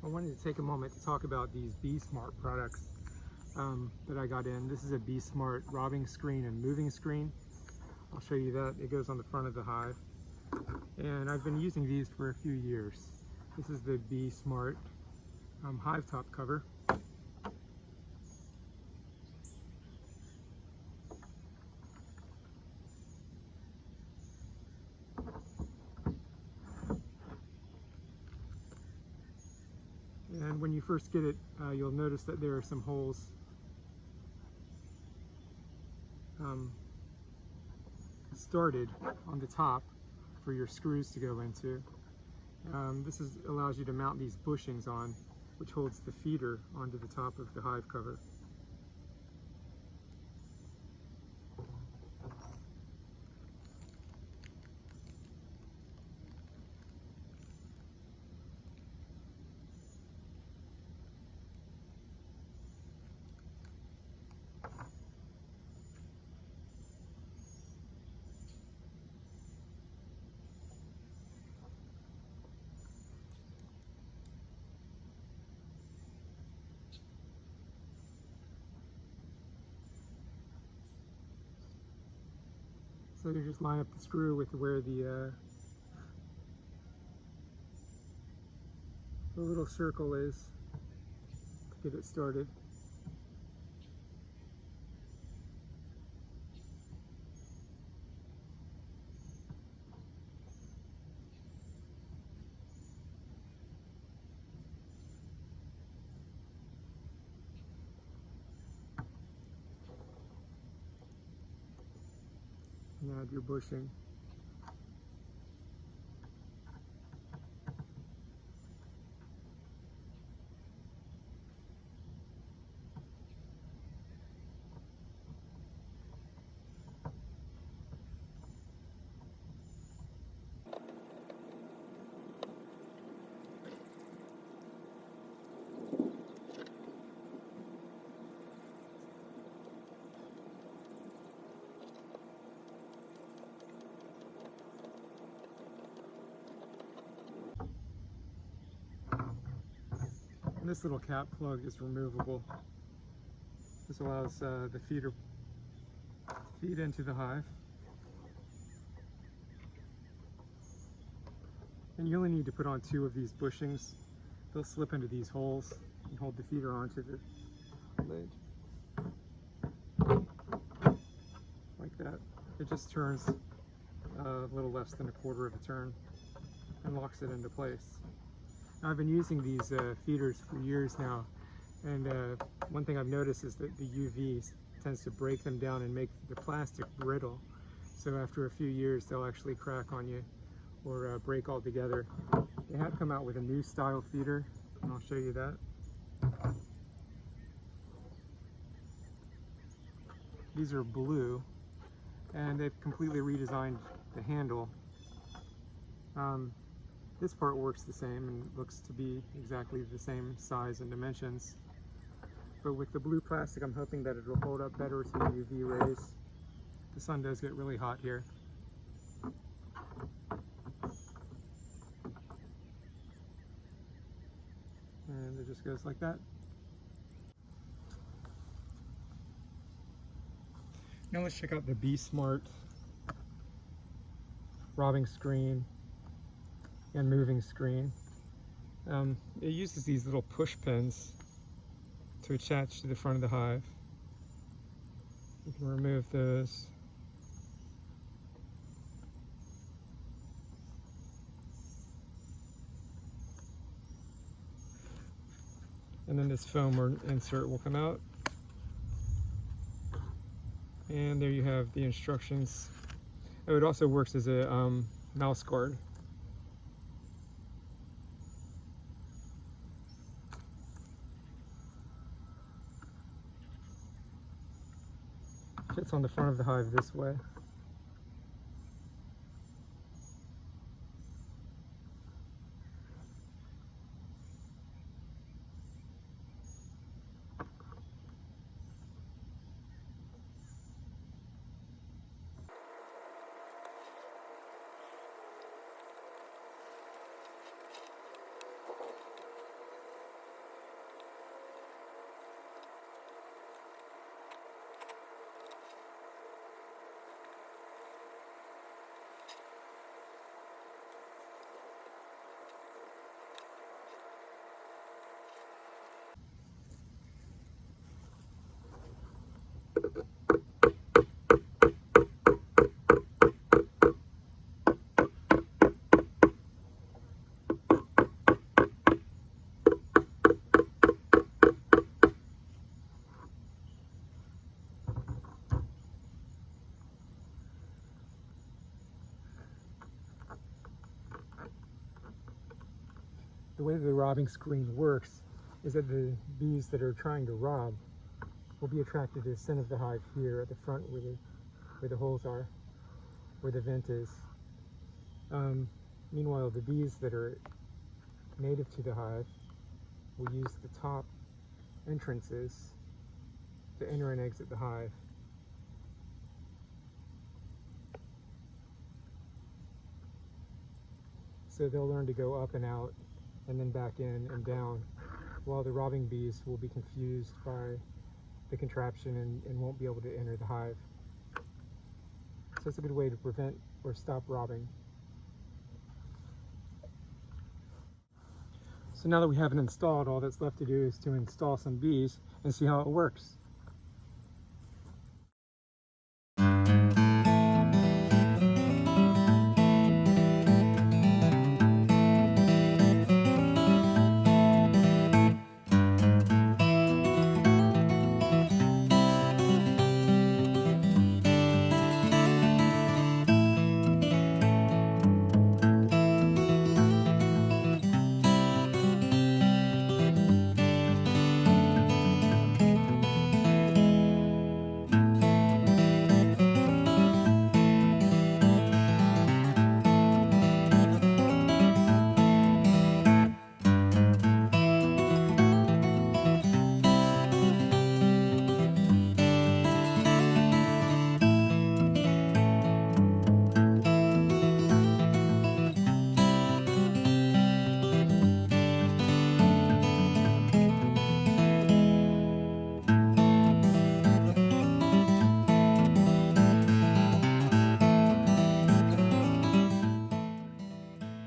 I wanted to take a moment to talk about these BeeSmart products that I got in. This is a BeeSmart robbing screen and moving screen. I'll show you that. It goes on the front of the hive. And I've been using these for a few years. This is the BeeSmart hive top cover. And when you first get it, you'll notice that there are some holes started on the top for your screws to go into. This allows you to mount these bushings on, which holds the feeder onto the top of the hive cover. So you just line up the screw with where the little circle is to get it started. And add your bushing. And this little cap plug is removable. This allows the feeder to feed into the hive. And you only need to put on 2 of these bushings. They'll slip into these holes and hold the feeder onto the lid. Like that. It just turns a little less than 1/4 of a turn and locks it into place. I've been using these feeders for years now, and one thing I've noticed is that the UV tends to break them down and make the plastic brittle. So after a few years, they'll actually crack on you or break altogether. They have come out with a new style feeder, and I'll show you that. These are blue, and they've completely redesigned the handle. This part works the same and looks to be exactly the same size and dimensions. But with the blue plastic, I'm hoping that it'll hold up better to the UV rays. The sun does get really hot here. And it just goes like that. Now let's check out the BeeSmart robbing screen and moving screen. It uses these little push pins to attach to the front of the hive. You can remove those. And then this foam insert will come out. And there you have the instructions. Oh, it also works as a mouse guard. Fits on the front of the hive this way. the way the robbing screen works is that the bees that are trying to rob will be attracted to the center of the hive here at the front where the holes are, where the vent is. Meanwhile, the bees that are native to the hive will use the top entrances to enter and exit the hive. So they'll learn to go up and out and then back in and down, while the robbing bees will be confused by the contraption and won't be able to enter the hive. So it's a good way to prevent or stop robbing. So now that we have it installed, all that's left to do is to install some bees and see how it works.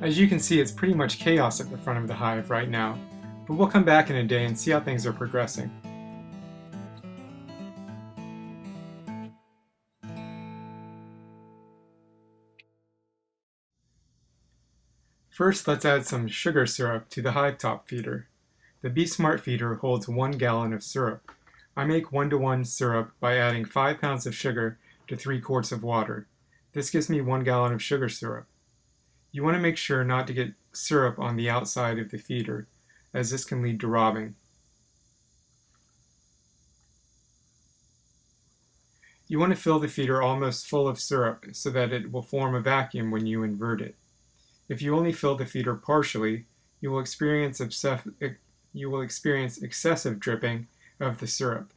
As you can see, it's pretty much chaos at the front of the hive right now, but we'll come back in a day and see how things are progressing. First, let's add some sugar syrup to the hive top feeder. The BeeSmart feeder holds 1 gallon of syrup. I make 1-to-1 syrup by adding 5 pounds of sugar to 3 quarts of water. This gives me 1 gallon of sugar syrup. You want to make sure not to get syrup on the outside of the feeder, as this can lead to robbing. You want to fill the feeder almost full of syrup so that it will form a vacuum when you invert it. If you only fill the feeder partially, you will experience excessive dripping of the syrup.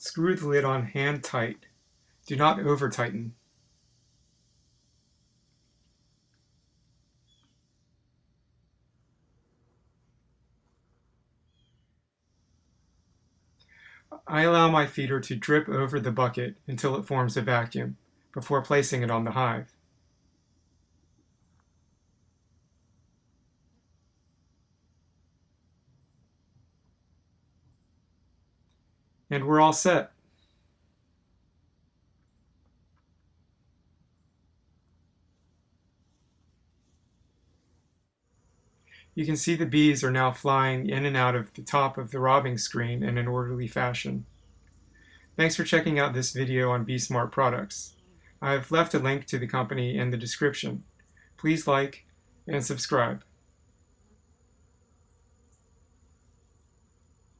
Screw the lid on hand tight. Do not over-tighten. I allow my feeder to drip over the bucket until it forms a vacuum, before placing it on the hive. And we're all set. You can see the bees are now flying in and out of the top of the robbing screen in an orderly fashion. Thanks for checking out this video on BeeSmart Products. I've left a link to the company in the description. Please like and subscribe.